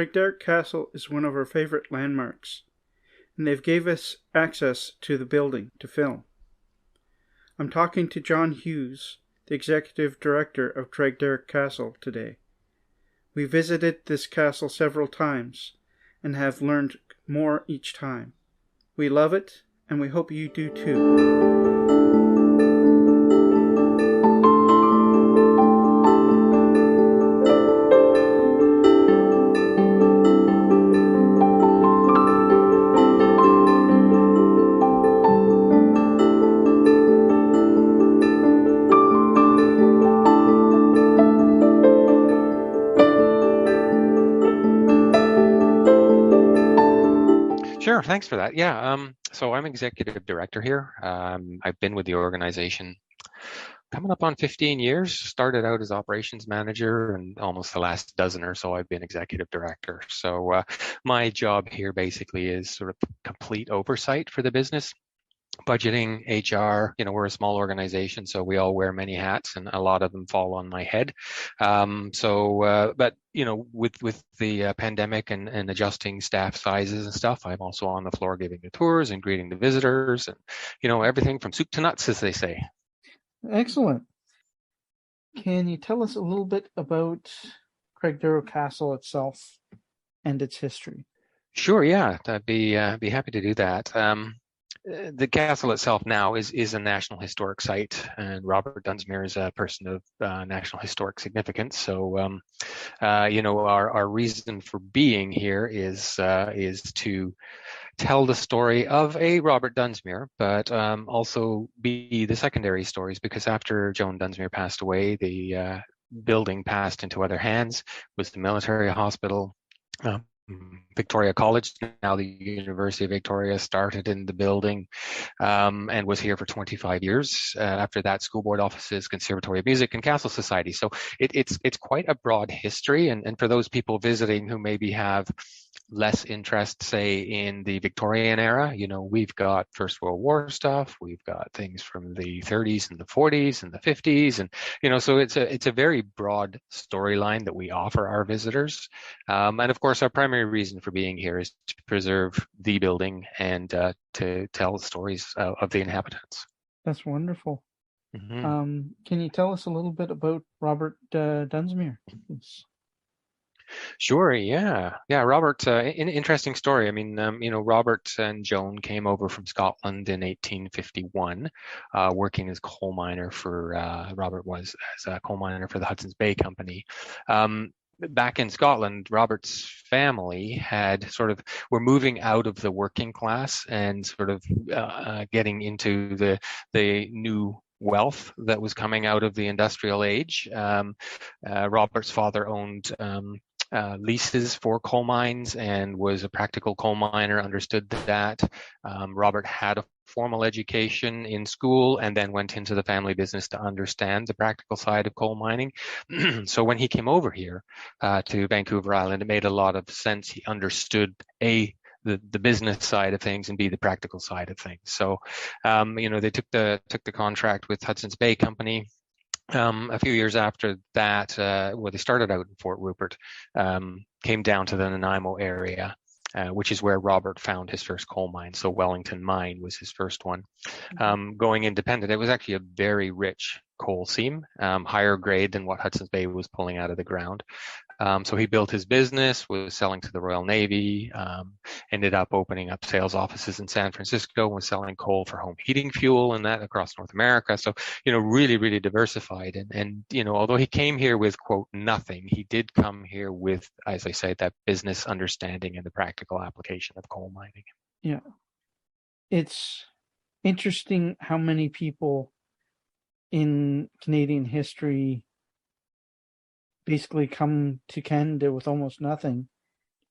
Craigdarroch Castle is one of our favorite landmarks, and they've gave us access to the building to film. I'm talking to John Hughes, the Executive Director of Craigdarroch Castle today. We visited this castle several times and have learned more each time. We love it, and we hope you do too. Sure, thanks for that. Yeah, so I'm executive director here. I've been with the organization coming up on 15 years. Started out as operations manager, and almost the last dozen or so I've been executive director. So my job here basically is sort of complete oversight for the business. Budgeting, HR, we're a small organization, so we all wear many hats, and a lot of them fall on my head. But with the pandemic and adjusting staff sizes and stuff, I'm also on the floor giving the tours and greeting the visitors, and everything from soup to nuts, as they say. Excellent. Can you tell us a little bit about Craigdarroch Castle itself and its history? Sure, yeah, I'd be happy to do that. The castle itself now is a National Historic Site, and Robert Dunsmuir is a person of national historic significance. So, our reason for being here is to tell the story of a Robert Dunsmuir, but also be the secondary stories, because after Joan Dunsmuir passed away, the building passed into other hands. Was the military hospital. Victoria College, now the University of Victoria, started in the building and was here for 25 years. After that, school board offices, Conservatory of Music, and Castle Society. So it's quite a broad history. And for those people visiting who maybe have less interest, say, in the Victorian era, we've got First World War stuff. We've got things from the 30s and the 40s and the 50s. And, so it's a very broad storyline that we offer our visitors. And of course, our primary reason for being here is to preserve the building and to tell the stories of the inhabitants. That's wonderful. Mm-hmm. Can you tell us a little bit about Robert Dunsmuir? Sure, yeah. Robert, interesting story. I mean, Robert and Joan came over from Scotland in 1851, working as coal miner for, Robert was as a coal miner for the Hudson's Bay Company. Back in Scotland, Robert's family were moving out of the working class and sort of getting into the new wealth that was coming out of the industrial age. Robert's father owned leases for coal mines and was a practical coal miner, understood that. Robert had a formal education in school and then went into the family business to understand the practical side of coal mining. So when he came over here to Vancouver Island, it made a lot of sense. He understood the business side of things and the practical side of things. So, they took the contract with Hudson's Bay Company. A few years after that, they started out in Fort Rupert, came down to the Nanaimo area, which is where Robert found his first coal mine. So Wellington Mine was his first one. Going independent, it was actually a very rich coal seam, higher grade than what Hudson's Bay was pulling out of the ground. So he built his business, was selling to the Royal Navy, ended up opening up sales offices in San Francisco, was selling coal for home heating fuel and that across North America. So, really, really diversified. And although he came here with, quote, nothing, he did come here with, as I say, that business understanding and the practical application of coal mining. Yeah. It's interesting how many people in Canadian history basically come to Canada with almost nothing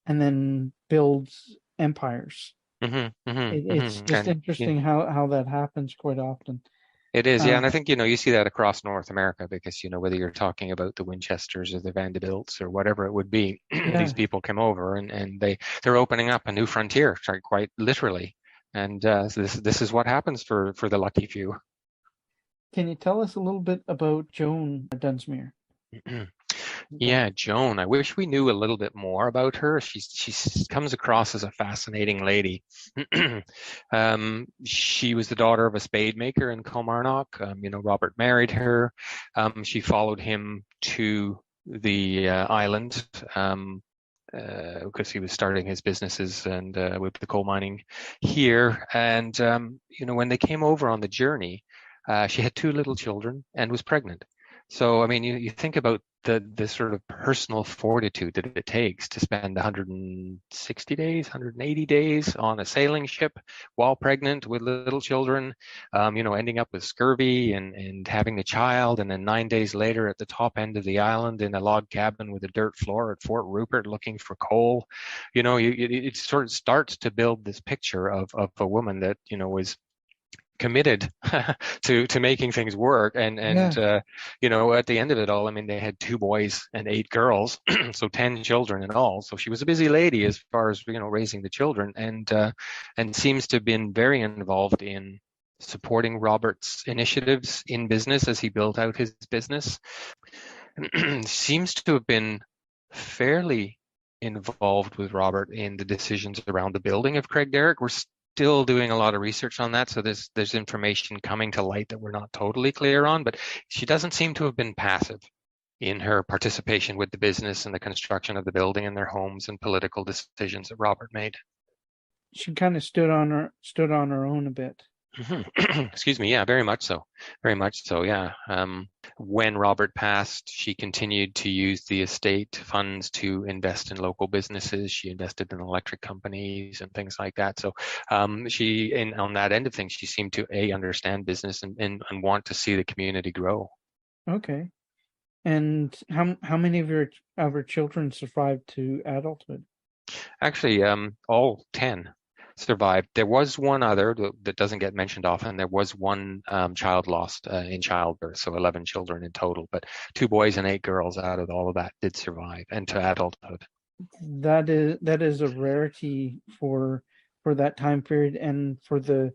and then builds empires. It's just interesting how that happens quite often. It is, yeah. And I think, you see that across North America because, whether you're talking about the Winchesters or the Vanderbilts or whatever it would be, these people come over and they're opening up a new frontier, quite literally. And so this is what happens for the lucky few. Can you tell us a little bit about Joan Dunsmuir? Yeah, Joan. I wish we knew a little bit more about her. Comes across as a fascinating lady. She was the daughter of a spade maker in Kilmarnock. Robert married her. She followed him to the island because he was starting his businesses and with the coal mining here. And when they came over on the journey, she had two little children and was pregnant. So, I mean, you think about the sort of personal fortitude that it takes to spend 160 days, 180 days on a sailing ship while pregnant with little children, ending up with scurvy and having the child, and then 9 days later at the top end of the island in a log cabin with a dirt floor at Fort Rupert looking for coal. It sort of starts to build this picture of a woman that, was committed to making things work and Yeah. at the end of it all, I mean, they had two boys and eight girls, so 10 children in all. So she was a busy lady as far as raising the children, and seems to have been very involved in supporting Robert's initiatives in business as he built out his business. Seems to have been fairly involved with Robert in the decisions around the building of Craigdarroch. We're still doing a lot of research on that, so there's information coming to light that we're not totally clear on, but she doesn't seem to have been passive in her participation with the business and the construction of the building and their homes and political decisions that Robert made. She kind of stood on her own a bit. Excuse me. Yeah, very much so. Very much so. Yeah. When Robert passed, she continued to use the estate funds to invest in local businesses. She invested in electric companies and things like that. So on that end of things, she seemed to understand business and want to see the community grow. Okay. And how many of her children survived to adulthood? Actually, all 10 survived. There was one other that doesn't get mentioned often. There was one child lost in childbirth, so 11 children in total, but two boys and eight girls out of all of that did survive and to adulthood. That is a rarity for that time period and for the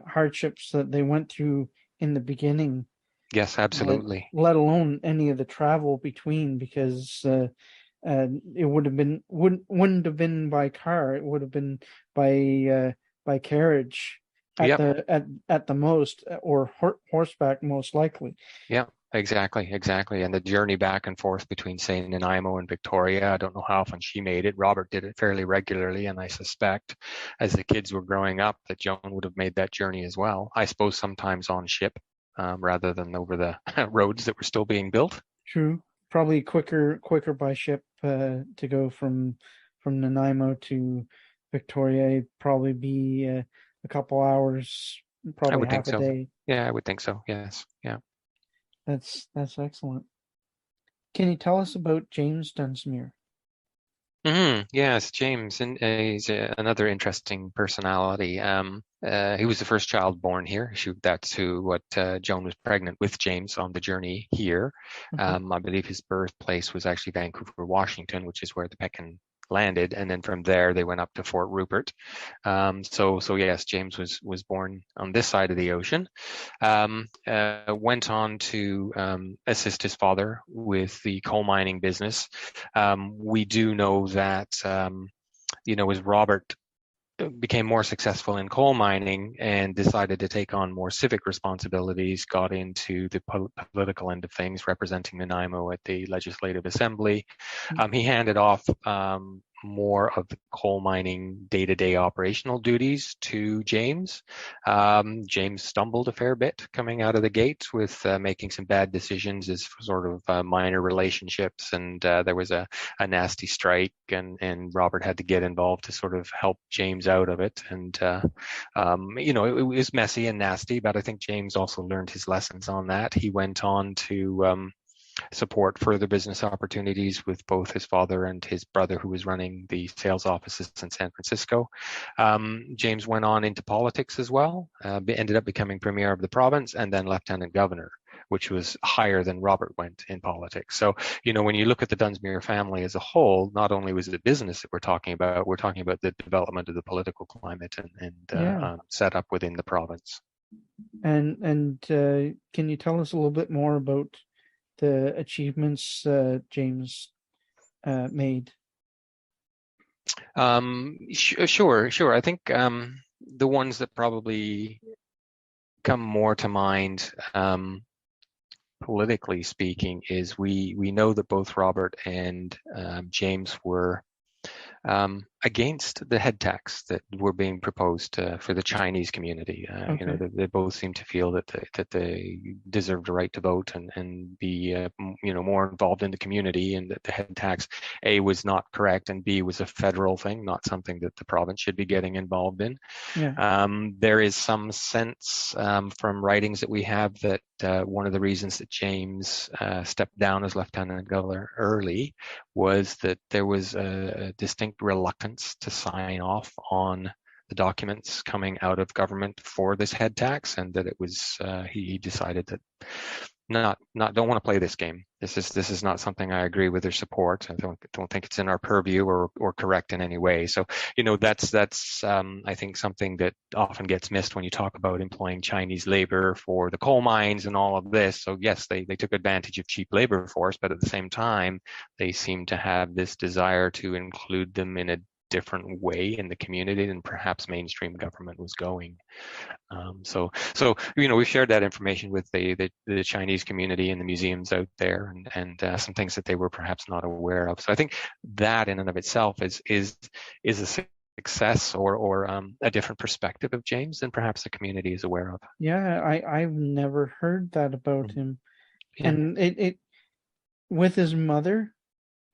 hardships that they went through in the beginning, Yes, absolutely. let alone any of the travel between, because it wouldn't have been by car. It would have been by carriage at Yep. the most, or horseback most likely. Yeah, exactly. And the journey back and forth between St. Nanaimo and Victoria, I don't know how often she made it. Robert did it fairly regularly, and I suspect as the kids were growing up that Joan would have made that journey as well. I suppose sometimes on ship, rather than over the roads that were still being built. True, probably quicker by ship to go from Nanaimo to Victoria. It'd probably be a couple hours, I probably would think half a so. day. Yeah, I would think so. Yes. Yeah. That's excellent. Can you tell us about James Dunsmuir? Yes, James, and he's another interesting personality. He was the first child born here. What Joan was pregnant with James on the journey here. Uh-huh. I believe his birthplace was actually Vancouver, Washington, which is where the Pekin landed, and then from there they went up to Fort Rupert. So yes, James was born on this side of the ocean. Went on to assist his father with the coal mining business. We do know that, as Robert became more successful in coal mining and decided to take on more civic responsibilities, got into the political end of things, representing Nanaimo at the Legislative Assembly. He handed off more of the coal mining day-to-day operational duties to James. James stumbled a fair bit coming out of the gates with making some bad decisions as sort of minor relationships, and there was a nasty strike, and Robert had to get involved to sort of help James out of it. And it was messy and nasty, but I think James also learned his lessons on that. He went on to support further business opportunities with both his father and his brother, who was running the sales offices in San Francisco. James went on into politics as well, ended up becoming premier of the province and then lieutenant governor, which was higher than Robert went in politics. So, when you look at the Dunsmuir family as a whole, not only was it business that we're talking about the development of the political climate Yeah. and set up within the province. And can you tell us a little bit more about the achievements James made? Sure. I think the ones that probably come more to mind, politically speaking, is we know that both Robert and James were against the head tax that were being proposed for the Chinese community. Okay. They both seem to feel that they deserved a right to vote and be, more involved in the community, and that the head tax, A, was not correct, and B, was a federal thing, not something that the province should be getting involved in. Yeah. There is some sense from writings that we have that one of the reasons that James stepped down as lieutenant governor early was that there was a distinct reluctance to sign off on the documents coming out of government for this head tax, and that it was he decided that don't want to play this game. This is not something I agree with or support. I don't think it's in our purview or correct in any way. So that's I think something that often gets missed when you talk about employing Chinese labor for the coal mines and all of this. So yes, they took advantage of cheap labor force, but at the same time they seem to have this desire to include them in a different way in the community than perhaps mainstream government was going. So we've shared that information with the Chinese community and the museums out there, and some things that they were perhaps not aware of. So I think that in and of itself is a success or a different perspective of James than perhaps the community is aware of. Yeah, I've never heard that about him. Yeah. And it with his mother,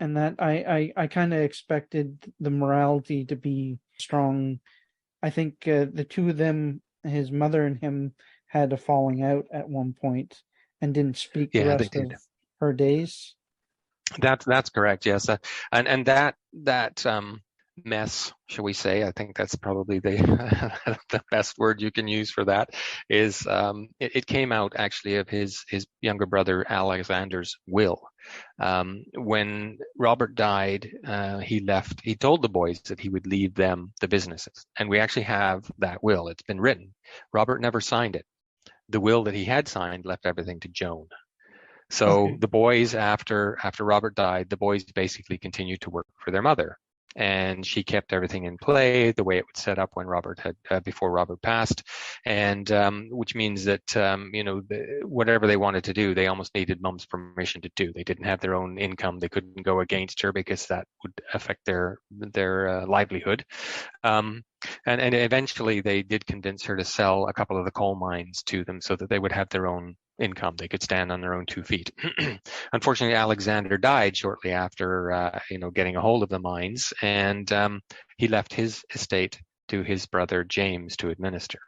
and that I kind of expected the morality to be strong. I think the two of them, his mother and him, had a falling out at one point and didn't speak the Yeah, they rest did. of her days. That's correct. Yes, and that mess, shall we say? I think that's probably the the best word you can use for that. Is it came out actually of his younger brother Alexander's will. When Robert died, he left. He told the boys that he would leave them the businesses, and we actually have that will. It's been written. Robert never signed it. The will that he had signed left everything to Joan. So Okay. the boys, after Robert died, the boys basically continued to work for their mother, and she kept everything in play the way it was set up when Robert had before Robert passed, and which means that whatever they wanted to do, they almost needed Mom's permission to do. They didn't have their own income; they couldn't go against her because that would affect their livelihood. Um, and eventually they did convince her to sell a couple of the coal mines to them so that they would have their own income. They could stand on their own 2 feet. Unfortunately, Alexander died shortly after, getting a hold of the mines, and he left his estate to his brother James to administer.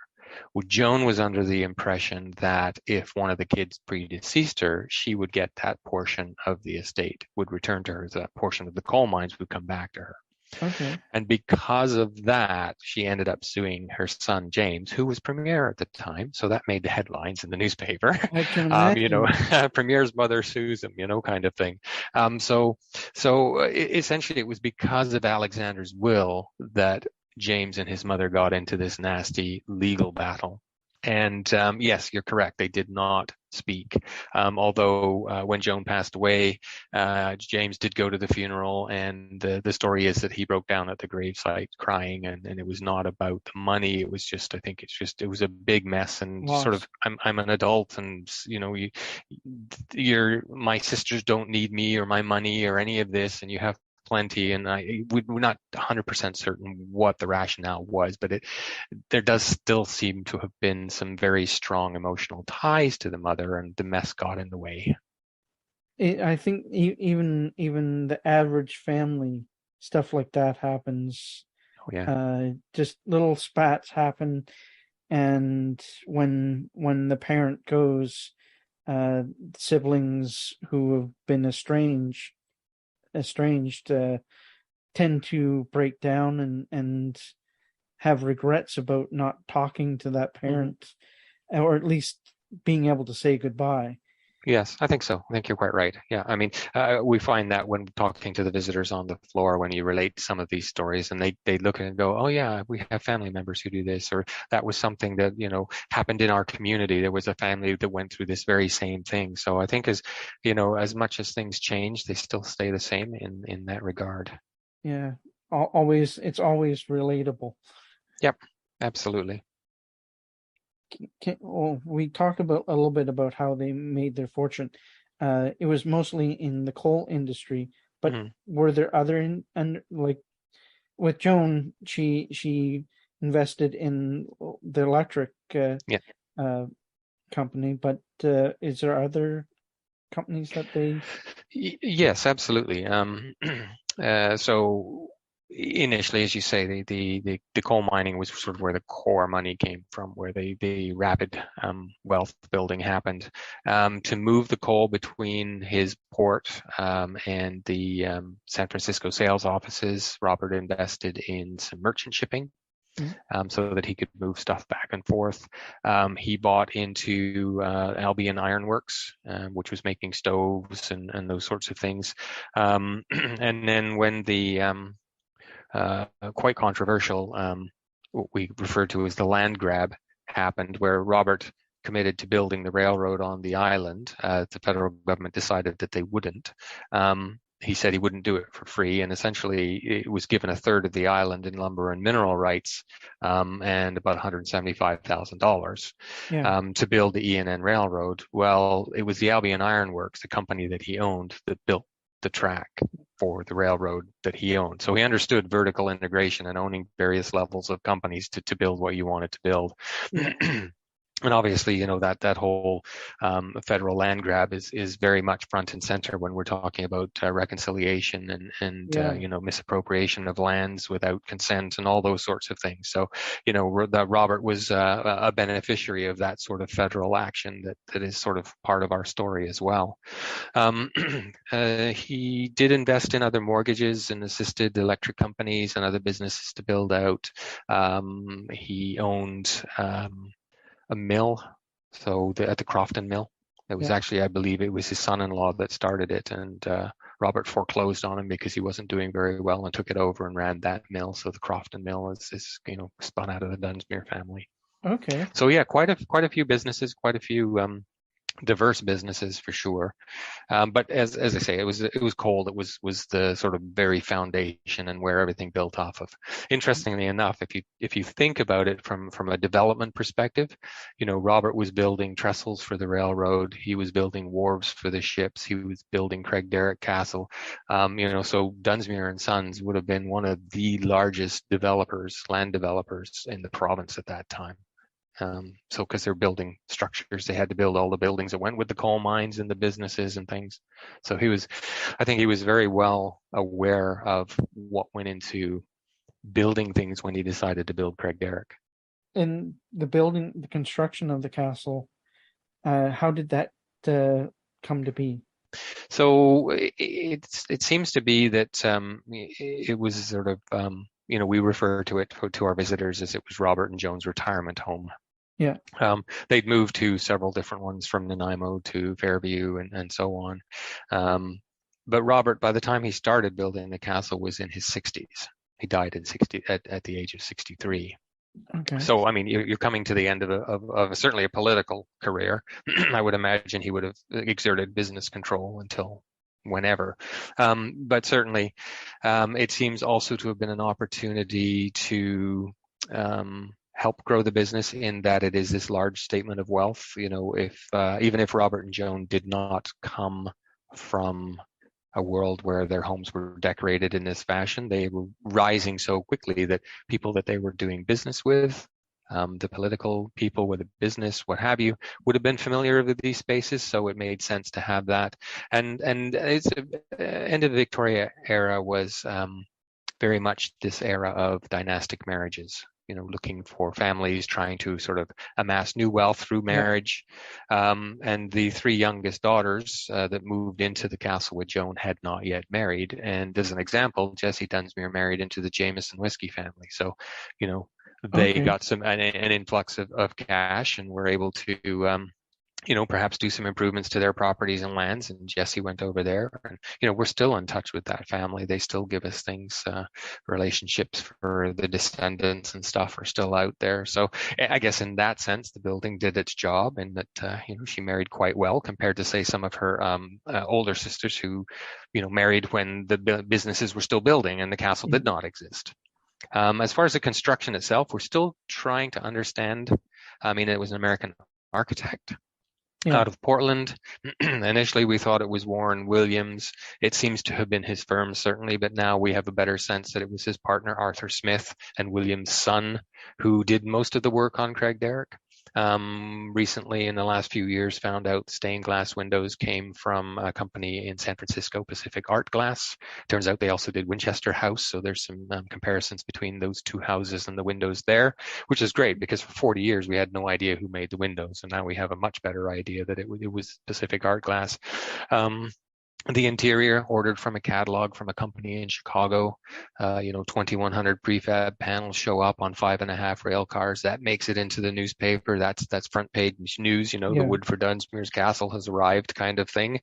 Well, Joan was under the impression that if one of the kids predeceased her, she would get that portion of the estate, would return to her, that portion of the coal mines would come back to her. Okay. And because of that, she ended up suing her son, James, who was premier at the time. So that made the headlines in the newspaper. I can imagine. Premier's mother sues him, kind of thing. Essentially, it was because of Alexander's will that James and his mother got into this nasty legal battle. And yes, you're correct. They did not speak. Although when Joan passed away, James did go to the funeral, and the story is that he broke down at the gravesite crying, and it was not about the money. It was just, I think it was a big mess, and sort of, Loss. I'm an adult, and my sisters don't need me or my money or any of this, and you have plenty. And we're not 100% certain what the rationale was, but there does still seem to have been some very strong emotional ties to the mother, and the mess got in the way. I think even the average family, stuff like that happens. Oh yeah. Just little spats happen, and when the parent goes, siblings who have been estranged tend to break down and have regrets about not talking to that Mm-hmm. parent, or at least being able to say goodbye. Yes, I think so. I think you're quite right. Yeah, I mean, we find that when talking to the visitors on the floor, when you relate some of these stories, and they look at it and go, "Oh yeah, we have family members who do this," or that was something that happened in our community. There was a family that went through this very same thing. So I think as much as things change, they still stay the same in that regard. Yeah, always it's always relatable. Yep, absolutely. Well, we talked about a little bit about how they made their fortune. It was mostly in the coal industry, but Mhm. were there other and like with Joan, she invested in the electric Yeah. uh, company, but is there other companies that they? Yes, absolutely. So initially, as you say, the coal mining was sort of where the core money came from, where the rapid wealth building happened. To move the coal between his port and the San Francisco sales offices, Robert invested in some merchant shipping Mm, so that he could move stuff back and forth. He bought into Albion Ironworks, which was making stoves and those sorts of things. And then when the quite controversial, what we refer to as the land grab happened, where Robert committed to building the railroad on the island. The federal government decided that they wouldn't. He said he wouldn't do it for free, and essentially it was given a third of the island in lumber and mineral rights and about $175,000 yeah, to build the E&N Railroad. Well, it was the Albion Iron Works, the company that he owned, that built the track for the railroad that he owned. So he understood vertical integration and owning various levels of companies to build what you wanted to build. yeah, And obviously, that whole federal land grab is very much front and center when we're talking about reconciliation and yeah. misappropriation of lands without consent and all those sorts of things. So, that Robert was a beneficiary of that sort of federal action that is sort of part of our story as well. Um, he did invest in other mortgages and assisted electric companies and other businesses to build out. He owned a mill, so at the Crofton Mill. It was Yeah. actually, I believe, it was his son-in-law that started it, and Robert foreclosed on him because he wasn't doing very well and took it over and ran that mill. So the Crofton Mill is spun out of the Dunsmuir family. Okay. So yeah, quite a few businesses, quite a few diverse businesses for sure. But as I say, it was cold. It was the sort of very foundation and where everything built off of. Interestingly enough, if you think about it from a development perspective, Robert was building trestles for the railroad. He was building wharves for the ships. He was building Craigdarroch Castle. So Dunsmuir and Sons would have been one of the largest land developers in the province at that time. So because they're building structures, they had to build all the buildings that went with the coal mines and the businesses and things. So I think he was very well aware of what went into building things when he decided to build Craigdarroch. And the construction of the castle, how did that uh, come to be? So it seems to be that it was sort of we refer to it to our visitors as it was Robert and Joan's retirement home. Yeah. They'd moved to several different ones from Nanaimo to Fairview and so on. Um, but Robert, by the time he started building the castle, was in his 60s. He died at the age of 63. Okay. So, I mean, you're coming to the end of certainly a political career. I would imagine he would have exerted business control until whenever. But certainly, it seems also to have been an opportunity to help grow the business in that it is this large statement of wealth. If even if Robert and Joan did not come from a world where their homes were decorated in this fashion. They were rising so quickly that people that they were doing business with, the political people with a business, what have you, would have been familiar with these spaces. So it made sense to have that. And it's end of the Victoria era was very much this era of dynastic marriages. Looking for families trying to sort of amass new wealth through Yeah. marriage. And the three youngest daughters that moved into the castle with Joan had not yet married. And as an example, Jessie Dunsmuir married into the Jameson whiskey family. So, they Okay. got an influx of cash and were able to perhaps do some improvements to their properties and lands. And Jesse went over there, and we're still in touch with that family. They still give us things, relationships for the descendants and stuff are still out there. So I guess in that sense, the building did its job, and that she married quite well compared to, say, some of her older sisters who, married when the businesses were still building and the castle did not exist. As far as the construction itself, we're still trying to understand. I mean, it was an American architect Yeah. out of Portland. Initially, we thought it was Warren Williams. It seems to have been his firm, certainly, but now we have a better sense that it was his partner, Arthur Smith, and William's son, who did most of the work on Craigdarroch. Recently, in the last few years, found out stained glass windows came from a company in San Francisco, Pacific Art Glass. Turns out they also did Winchester House, so there's some comparisons between those two houses and the windows there, which is great because for 40 years we had no idea who made the windows, and now we have a much better idea that it was Pacific Art Glass. The interior ordered from a catalog from a company in Chicago. 2,100 prefab panels show up on 5.5 rail cars. That makes it into the newspaper. That's front page news. The Yeah. Woodford Dunsmuir's castle has arrived, kind of thing.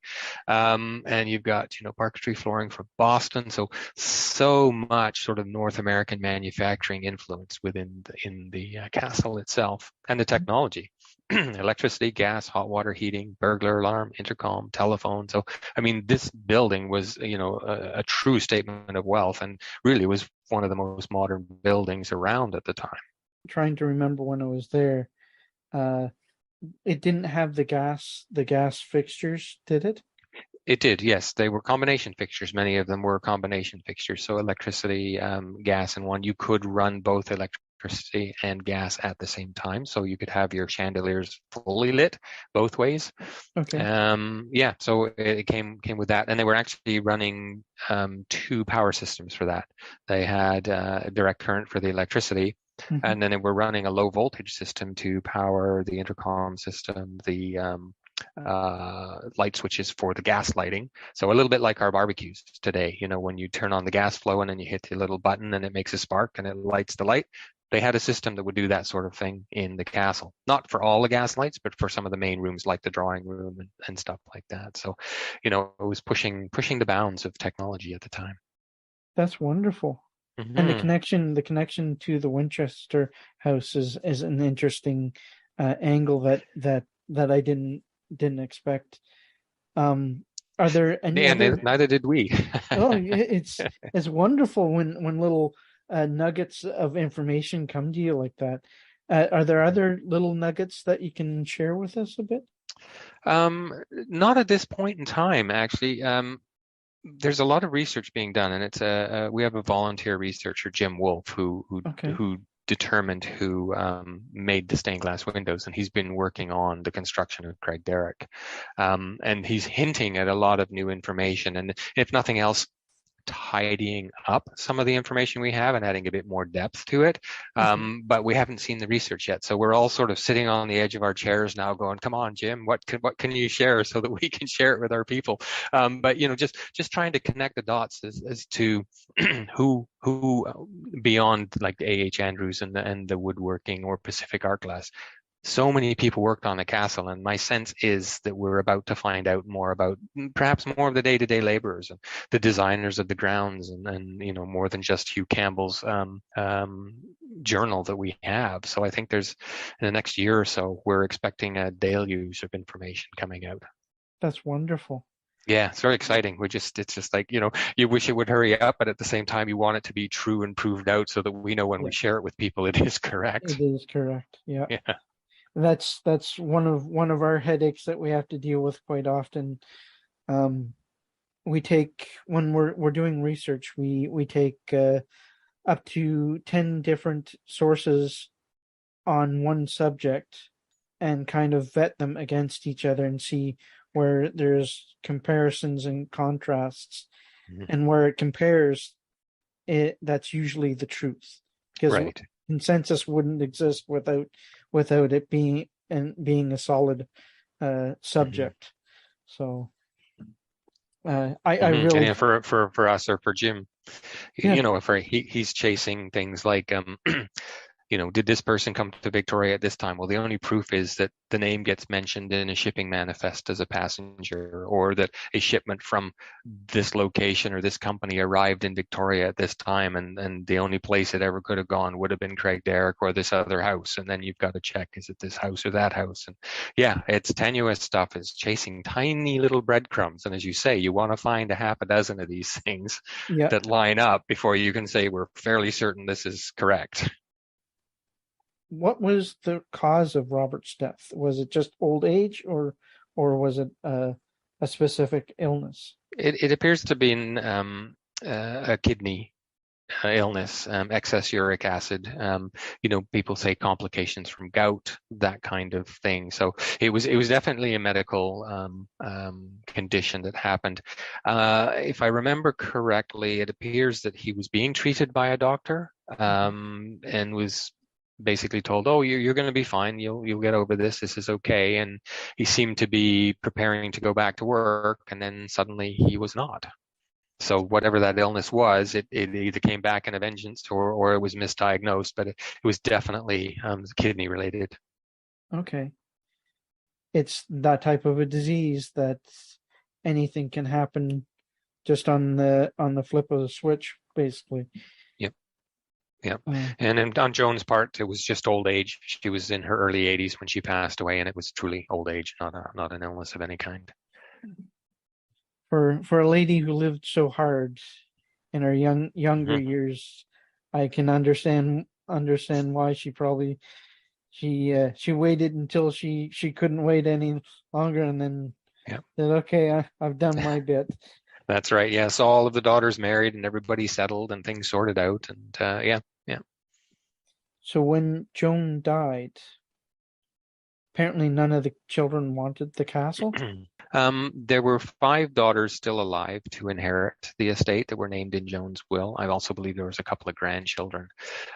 And you've got parquetry flooring from Boston. So much sort of North American manufacturing influence within the castle itself, and the technology. Electricity, gas, hot water heating, burglar alarm, intercom, telephone. So, I mean, this building was, a true statement of wealth, and really was one of the most modern buildings around at the time. Trying to remember when I was there. Uh, it didn't have the gas fixtures, did it? It did, yes. They were combination fixtures. Many of them were combination fixtures. So electricity, gas in one. You could run both electricity and gas at the same time. So you could have your chandeliers fully lit both ways. Okay. Yeah, so it came with that, and they were actually running two power systems for that. They had a direct current for the electricity, Hmm. and then they were running a low voltage system to power the intercom system, the light switches for the gas lighting. So a little bit like our barbecues today, when you turn on the gas flow and then you hit the little button and it makes a spark and it lights the light. They had a system that would do that sort of thing in the castle. Not for all the gas lights, but for some of the main rooms like the drawing room and stuff like that. So, it was pushing the bounds of technology at the time. That's wonderful. And the Hmm. connection to the Winchester house is an interesting angle that I didn't expect. Um, are there any And other? neither did we. Oh, it's wonderful when little nuggets of information come to you like that. Are there other little nuggets that you can share with us a bit? Not at this point in time, actually. There's a lot of research being done, and we have a volunteer researcher, Jim Wolfe, Okay. who determined who made the stained glass windows, and he's been working on the construction of Craigdarroch, and he's hinting at a lot of new information, and if nothing else, tidying up some of the information we have and adding a bit more depth to it. Okay. But we haven't seen the research yet. So we're all sort of sitting on the edge of our chairs now going, come on, Jim, what can you share so that we can share it with our people? But just trying to connect the dots as to who beyond like A.H. Andrews and the woodworking or Pacific Art Glass, so many people worked on the castle, and my sense is that we're about to find out more about perhaps more of the day-to-day laborers and the designers of the grounds, and more than just Hugh Campbell's journal that we have. So I think there's in the next year or so we're expecting a deluge of information coming out. That's wonderful. Yeah, it's very exciting. It's just like, you wish it would hurry up, but at the same time, you want it to be true and proved out so that we know when we Yeah, share it with people, it is it correct. is correct. Yeah. Yeah. That's one of our headaches that we have to deal with quite often. Um, we take when we're doing research, we take up to 10 different sources on one subject and kind of vet them against each other and see where there's comparisons and contrasts, Mhm. and where it compares, that's usually the truth, because Right. consensus wouldn't exist without it being a solid Mhm. subject. So I And really, yeah, for us or for Jim, yeah. for he's chasing things like did this person come to Victoria at this time? Well, the only proof is that the name gets mentioned in a shipping manifest as a passenger, or that a shipment from this location or this company arrived in Victoria at this time, and the only place it ever could have gone would have been Craigdarroch or this other house. And then you've got to check, is it this house or that house? And yeah, it's tenuous stuff. It's chasing tiny little breadcrumbs. And as you say, you want to find a half a dozen of these things Yeah. that line up before you can say we're fairly certain this is correct. What was the cause of Robert's death? Was it just old age, or was it a specific illness? It appears to be a kidney illness, excess uric acid. People say complications from gout, that kind of thing. So it was definitely a medical condition that happened. If I remember correctly, it appears that he was being treated by a doctor, and was basically told, "Oh, you're going to be fine. You'll get over this. This is okay." And he seemed to be preparing to go back to work, and then suddenly he was not. So whatever that illness was, it either came back in a vengeance, or it was misdiagnosed, but it was definitely kidney related. Okay. It's that type of a disease that anything can happen just on the flip of the switch, basically. Yep, yep. Uh, And on Joan's part, it was just old age. She was in her early 80s when she passed away, and it was truly old age, not an illness of any kind. for a lady who lived so hard in her younger Hmm. years, I can understand why she waited until she couldn't wait any longer, and then Yep. said, "Okay, I've done my bit." That's right. Yes, all of the daughters married and everybody settled and things sorted out. And yeah, yeah. So when Joan died, apparently none of the children wanted the castle. There were five daughters still alive to inherit the estate that were named in Joan's will. I also believe there was a couple of grandchildren.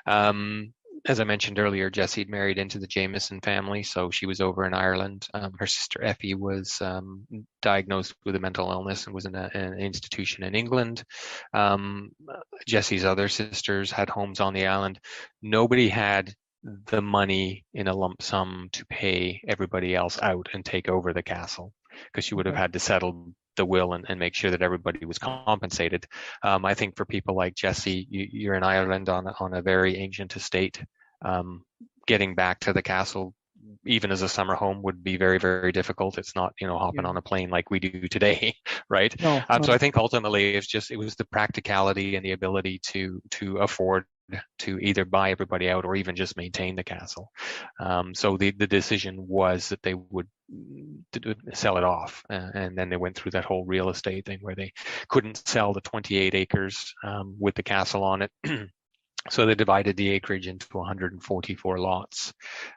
Um, as I mentioned earlier, Jessie had married into the Jameson family, so she was over in Ireland. Her sister Effie was diagnosed with a mental illness and was in an institution in England. Um, Jessie's other sisters had homes on the island. Nobody had the money in a lump sum to pay everybody else out and take over the castle, because you would have Okay. had to settle the will and make sure that everybody was compensated. I think for people like Jesse, you're in Ireland on a very ancient estate. Um, Getting back to the castle, even as a summer home, would be very, very difficult. It's not, hopping Yeah. on a plane like we do today, right? No, So I no. think ultimately it was the practicality and the ability to afford to either buy everybody out or even just maintain the castle. So the decision was that they would sell it off, and then they went through that whole real estate thing where they couldn't sell the 28 acres with the castle on it. So they divided the acreage into 144 lots.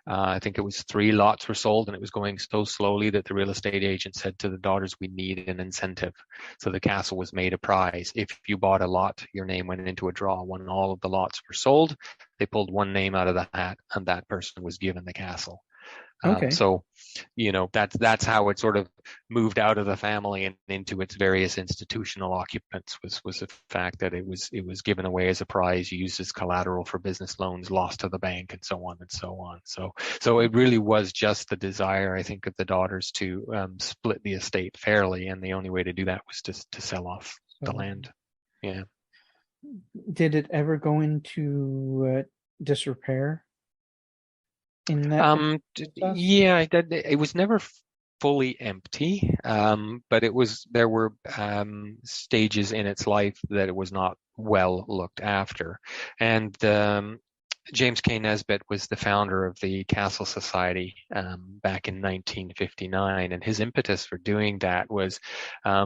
I think it was 3 lots were sold, and it was going so slowly that the real estate agent said to the daughters, "We need an incentive." So the castle was made a prize. If you bought a lot, your name went into a draw. When all of the lots were sold, they pulled one name out of the hat, and that person was given the castle. Okay. So, that's how it sort of moved out of the family and into its various institutional occupants, was the fact that it was given away as a prize, used as collateral for business loans, lost to the bank, and so on and so on. So it really was just the desire, I think, of the daughters to split the estate fairly, and the only way to do that was to sell off the So land. Yeah. did it ever go into disrepair in that process? Yeah, it was never fully empty, but there were stages in its life that it was not well looked after. And James K. Nesbitt was the founder of the Castle Society back in 1959, and his impetus for doing that was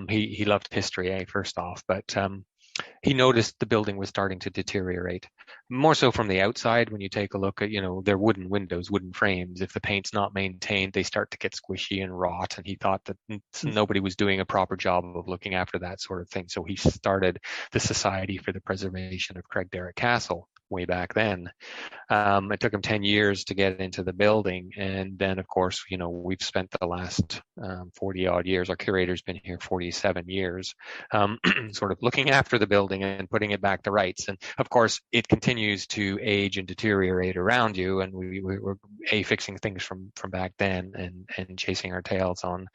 he loved history, first off, but he noticed the building was starting to deteriorate. More so from the outside, when you take a look at, their wooden windows, wooden frames. If the paint's not maintained, they start to get squishy and rot. And he thought that nobody was doing a proper job of looking after that sort of thing. So he started the Society for the Preservation of Craigdarroch Castle, way back then. It took them 10 years to get into the building. And then, of course, we've spent the last 40 odd years, our curator's been here 47 years, sort of looking after the building and putting it back to rights. And of course, it continues to age and deteriorate around you. And we're fixing things from back then and chasing our tails on,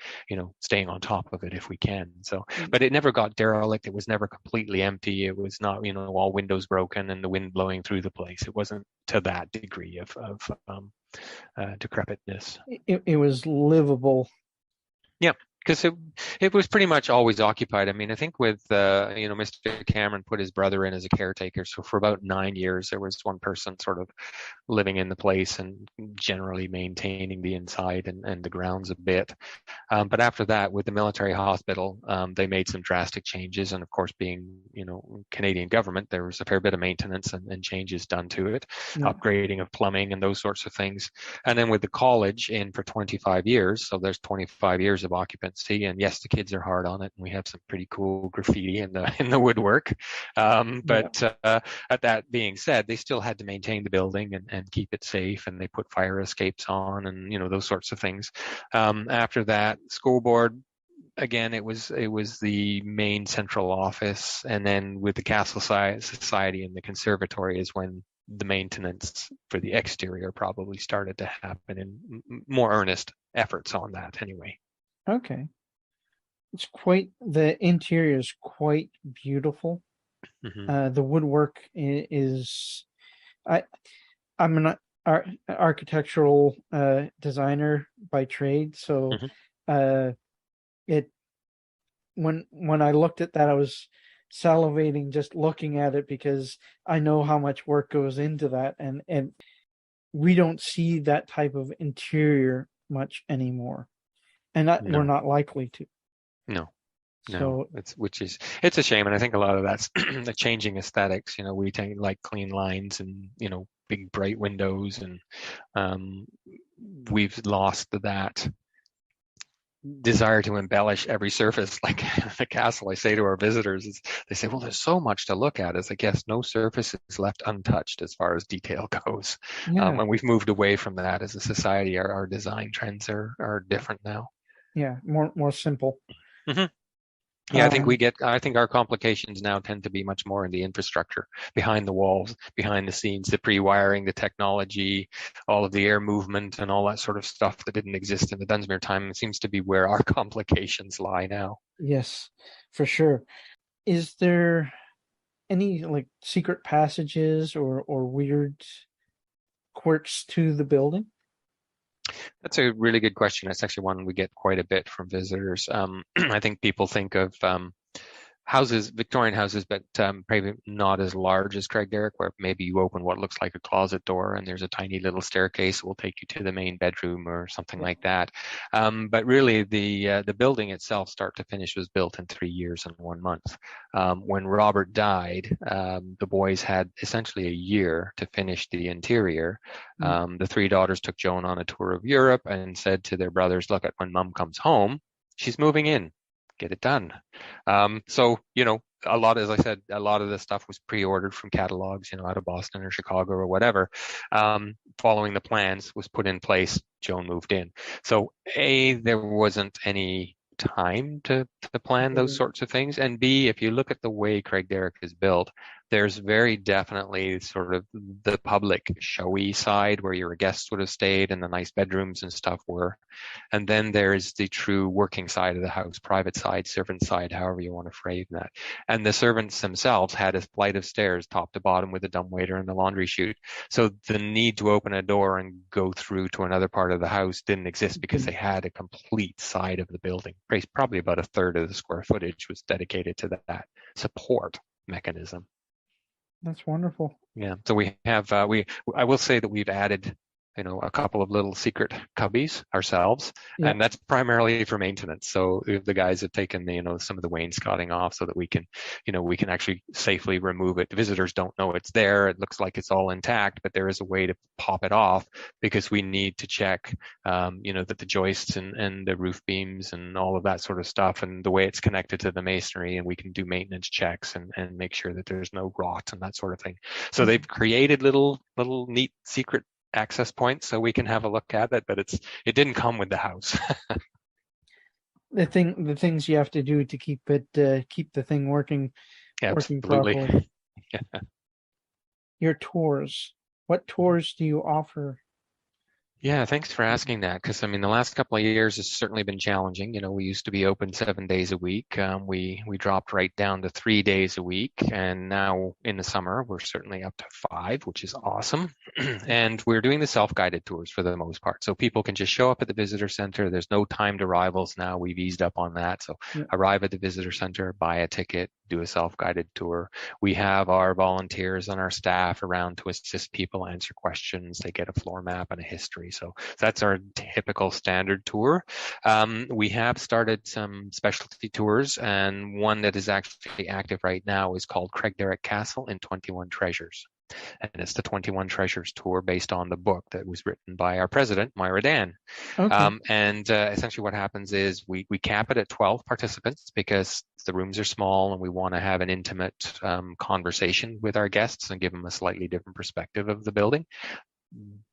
staying on top of it if we can. So, but it never got derelict. It was never completely empty. It was not, all windows broken and the wind blowing through the place. It wasn't to that degree of decrepitness. It was livable. Yeah, because it was pretty much always occupied. I mean, I think with Mr. Cameron put his brother in as a caretaker, so for about 9 years there was one person sort of living in the place and generally maintaining the inside and the grounds a bit. But after that, with the military hospital, they made some drastic changes, and of course, being Canadian government, there was a fair bit of maintenance and changes done to it, upgrading of plumbing and those sorts of things. And then with the college in for 25 years, so there's 25 years of occupancy, and yes, the kids are hard on it, and we have some pretty cool graffiti in the woodwork. But that being said, they still had to maintain the building and keep it safe, and they put fire escapes on and those sorts of things. After that, school board, again, it was the main central office, and then with the Castle Society and the conservatory is when the maintenance for the exterior probably started to happen, and more earnest efforts on that anyway. Okay. The interior is quite beautiful. Mm-hmm. The woodwork is, I'm an architectural designer by trade, so when I looked at that, I was salivating just looking at it, because I know how much work goes into that, and we don't see that type of interior much anymore, and we're not likely to. No. So it's a shame, and I think a lot of that's the changing aesthetics. We take like clean lines and big bright windows, and we've lost that desire to embellish every surface. Like the castle, I say to our visitors, they say, well, there's so much to look at. It's like, yes, no surface is left untouched as far as detail goes. And we've moved away from that as a society. Our design trends are different now. Yeah, more simple. Mm-hmm. Yeah, I think our complications now tend to be much more in the infrastructure, behind the walls, behind the scenes, the pre-wiring, the technology, all of the air movement and all that sort of stuff that didn't exist in the Dunsmuir time. It seems to be where our complications lie now. Yes, for sure. Is there any like secret passages or weird quirks to the building? That's a really good question. That's actually one we get quite a bit from visitors. I think people think of houses, Victorian houses, but probably not as large as Craigdarroch, where maybe you open what looks like a closet door and there's a tiny little staircase that will take you to the main bedroom or something like that. But really, the building itself, start to finish, was built in 3 years and 1 month. When Robert died, the boys had essentially a year to finish the interior. The 3 daughters took Joan on a tour of Europe and said to their brothers, look, when Mum comes home, she's moving in. Get it done. So, as I said, a lot of this stuff was pre-ordered from catalogs, out of Boston or Chicago or whatever. Following the plans was put in place, Joan moved in. So A, there wasn't any time to plan those sorts of things. And B, if you look at the way Craigdarroch is built, there's very definitely sort of the public showy side where your guests would have stayed and the nice bedrooms and stuff were. And then there's the true working side of the house, private side, servant side, however you want to frame that. And the servants themselves had a flight of stairs top to bottom with a dumbwaiter and the laundry chute. So the need to open a door and go through to another part of the house didn't exist because they had a complete side of the building. Probably about a third of the square footage was dedicated to that support mechanism. That's wonderful. Yeah. So we have, I will say that we've added a couple of little secret cubbies ourselves, Yeah. and that's primarily for maintenance. So the guys have taken some of the wainscoting off so that we can actually safely remove it. The visitors don't know it's there. It looks like it's all intact, but there is a way to pop it off because we need to check, that the joists and the roof beams and all of that sort of stuff and the way it's connected to the masonry, and we can do maintenance checks and make sure that there's no rot and that sort of thing. So they've created little neat secret access points so we can have a look at it, but it didn't come with the house. The things you have to do to keep the thing working Absolutely. properly. Yeah. Your tours. What tours do you offer? Yeah, thanks for asking that, because the last couple of years has certainly been challenging. We used to be open 7 days a week. We dropped right down to 3 days a week, and now in the summer we're certainly up to 5, which is awesome. And we're doing the self-guided tours for the most part, so people can just show up at the visitor center. There's no timed arrivals now. We've eased up on that. So arrive at the visitor center, buy a ticket, do a self-guided tour. We have our volunteers and our staff around to assist people, answer questions. They get a floor map and a history. So that's our typical standard tour. We have started some specialty tours, and one that is actually active right now is called Craigdarroch Castle in 21 Treasures. And it's the 21 Treasures tour based on the book that was written by our president, Myra Dan. Okay. And essentially what happens is we cap it at 12 participants because the rooms are small and we want to have an intimate conversation with our guests and give them a slightly different perspective of the building.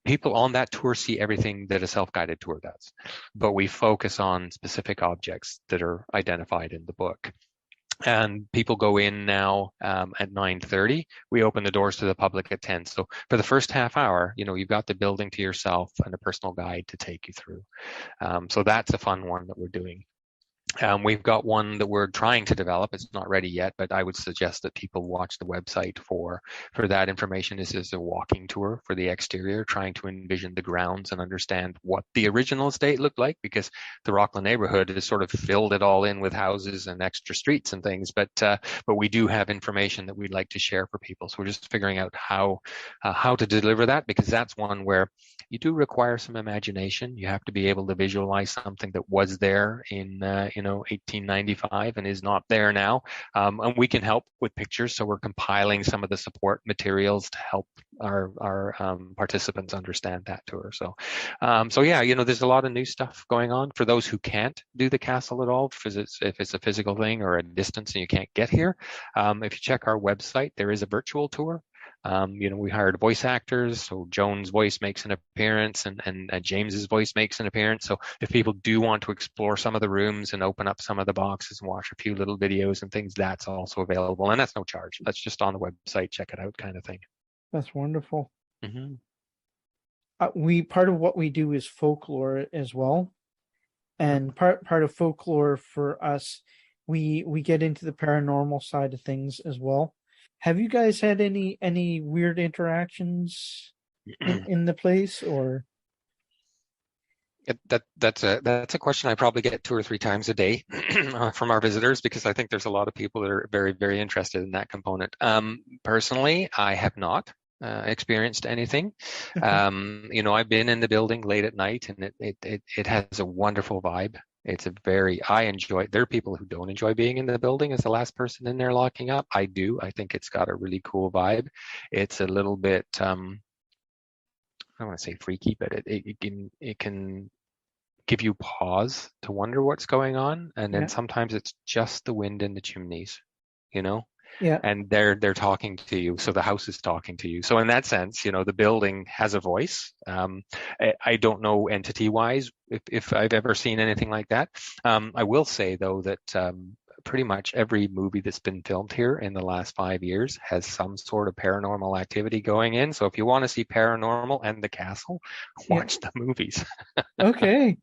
People on that tour see everything that a self-guided tour does, but we focus on specific objects that are identified in the book. And people go in now at 9:30. We open the doors to the public at 10. So for the first half hour, you've got the building to yourself and a personal guide to take you through. So that's a fun one that we're doing. We've got one that we're trying to develop. It's not ready yet, but I would suggest that people watch the website for that information. This is a walking tour for the exterior, trying to envision the grounds and understand what the original estate looked like, because the Rockland neighborhood has sort of filled it all in with houses and extra streets and things. But we do have information that we'd like to share for people. So we're just figuring out how to deliver that, because that's one where you do require some imagination. You have to be able to visualize something that was there in 1895 and is not there now. And we can help with pictures. So we're compiling some of the support materials to help our participants understand that tour. So yeah, there's a lot of new stuff going on for those who can't do the castle at all, if it's a physical thing or a distance and you can't get here. If you check our website, there is a virtual tour. We hired voice actors, so Joan's voice makes an appearance and James's voice makes an appearance. So if people do want to explore some of the rooms and open up some of the boxes and watch a few little videos and things, that's also available. And that's no charge. That's just on the website. Check it out, kind of thing. That's wonderful. Mm-hmm. Part of what we do is folklore as well. And part of folklore for us, we get into the paranormal side of things as well. Have you guys had any weird interactions in the place, or? That's a question I probably get 2 or 3 times a day from our visitors, because I think there's a lot of people that are very, very interested in that component. Personally, I have not experienced anything. I've been in the building late at night, and it has a wonderful vibe. I enjoy. There are people who don't enjoy being in the building as the last person in there locking up. I do. I think it's got a really cool vibe. It's a little bit, I don't want to say freaky, but it can give you pause to wonder what's going on. And then sometimes it's just the wind in the chimneys, Yeah. And they're talking to you. So the house is talking to you. So in that sense, the building has a voice. I don't know entity wise if I've ever seen anything like that. I will say though that pretty much every movie that's been filmed here in the last 5 years has some sort of paranormal activity going in. So if you want to see paranormal and the castle, watch the movies. Okay.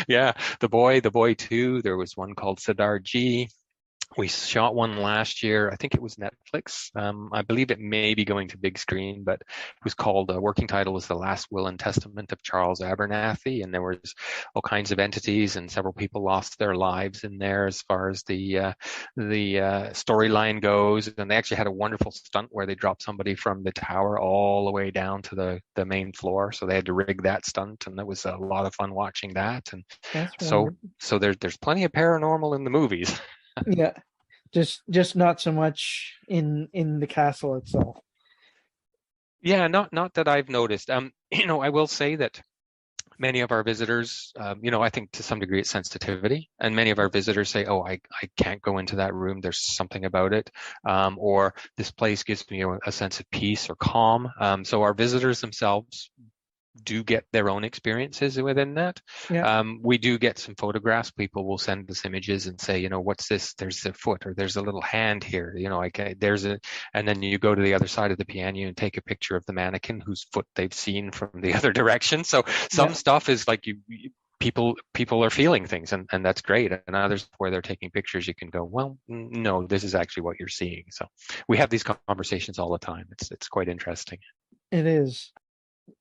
Yeah. The Boy 2, there was one called Siddhar G. We shot one last year. I think it was Netflix. I believe it may be going to big screen, but it was called, working title was The Last Will and Testament of Charles Abernathy. And there was all kinds of entities, and several people lost their lives in there as far as the storyline goes. And they actually had a wonderful stunt where they dropped somebody from the tower all the way down to the main floor. So they had to rig that stunt, and it was a lot of fun watching that. And That's so wonderful. so there's plenty of paranormal in the movies. Yeah, just not so much in the castle itself. Yeah, not that I've noticed. I will say that many of our visitors, I think to some degree it's sensitivity, and many of our visitors say, "Oh, I can't go into that room. There's something about it," or "This place gives me a sense of peace or calm." So our visitors themselves do get their own experiences within that. Yeah, We do get some photographs. People will send us images and say, what's this? There's a foot, or there's a little hand here. And then you go to the other side of the piano and take a picture of the mannequin whose foot they've seen from the other direction. So some yeah, stuff is like people are feeling things, and that's great. And others where they're taking pictures, you can go, well, no, this is actually what you're seeing. So we have these conversations all the time. It's quite interesting. it is.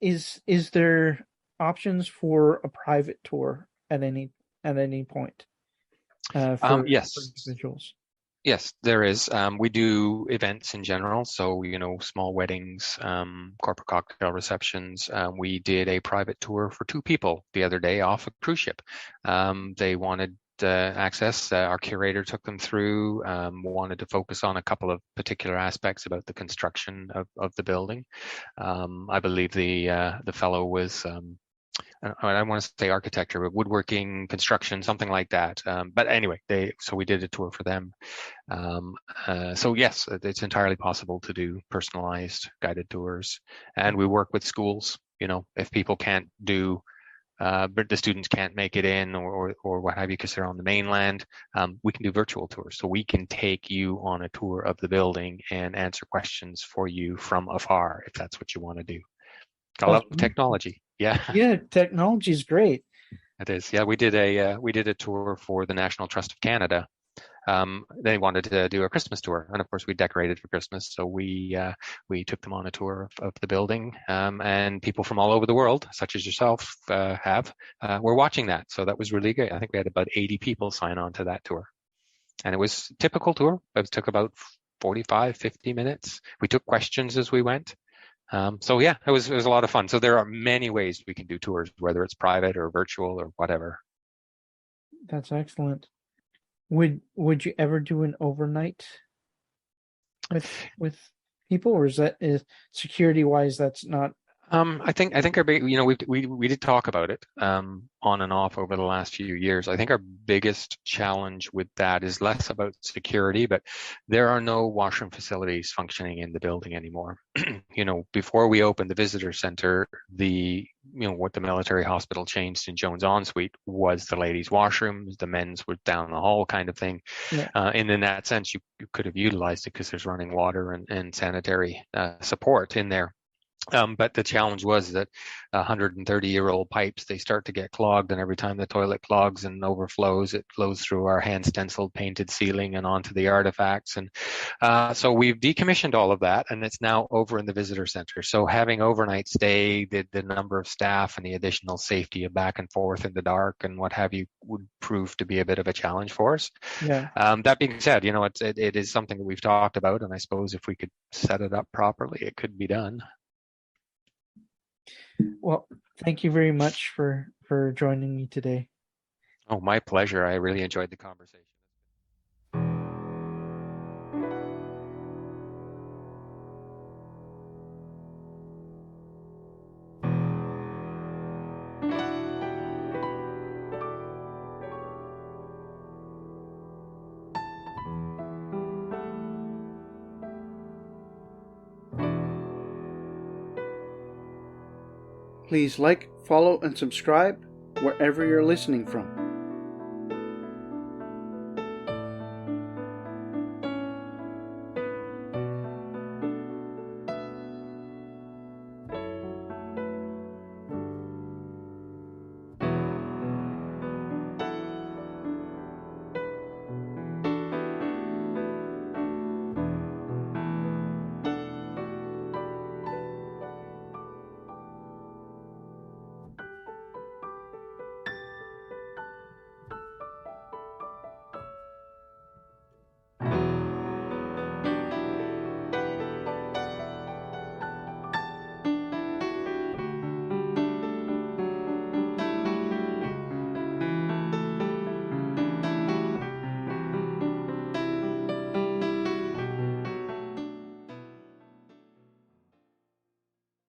Is there options for a private tour at any point for Yes. individuals? Yes, there is. We do events in general, so small weddings, corporate cocktail receptions. We did a private tour for two people the other day off a cruise ship. They wanted access. Our curator took them through. Wanted to focus on a couple of particular aspects about the construction of the building. I believe the fellow was. I don't want to say architecture, but woodworking, construction, something like that. But anyway, so we did a tour for them. So yes, it's entirely possible to do personalized guided tours, and we work with schools. If people can't do, but the students can't make it in, or what have you, because they're on the mainland, we can do virtual tours. So we can take you on a tour of the building and answer questions for you from afar, if that's what you want to do. I That's love technology. Yeah. Yeah, technology is great. It is. Yeah, we did a tour for the National Trust of Canada. They wanted to do a Christmas tour, and of course we decorated for Christmas, so we took them on a tour of the building, and people from all over the world, such as yourself, were watching that. So that was really good. I think we had about 80 people sign on to that tour, and it was a typical tour. It took about 45, 50 minutes. We took questions as we went. So yeah, it was a lot of fun. So there are many ways we can do tours, whether it's private or virtual or whatever. That's excellent. Would you ever do an overnight with people, or is security wise that's not? I think our big, we did talk about it on and off over the last few years. I think our biggest challenge with that is less about security, but there are no washroom facilities functioning in the building anymore. Before we opened the visitor center, what the military hospital changed in Jones Ensuite was the ladies' washrooms, the men's were down the hall kind of thing. Yeah, And in that sense, you could have utilized it because there's running water and sanitary support in there. But the challenge was that 130-year-old pipes, they start to get clogged, and every time the toilet clogs and overflows, it flows through our hand stenciled painted ceiling and onto the artifacts. And so we've decommissioned all of that, and it's now over in the visitor center. So having overnight stay, the number of staff and the additional safety of back and forth in the dark and what have you would prove to be a bit of a challenge for us. yeah. That being said, it is something that we've talked about, and I suppose if we could set it up properly, it could be done. Well, thank you very much for joining me today. Oh, my pleasure. I really enjoyed the conversation. Please like, follow, and subscribe wherever you're listening from.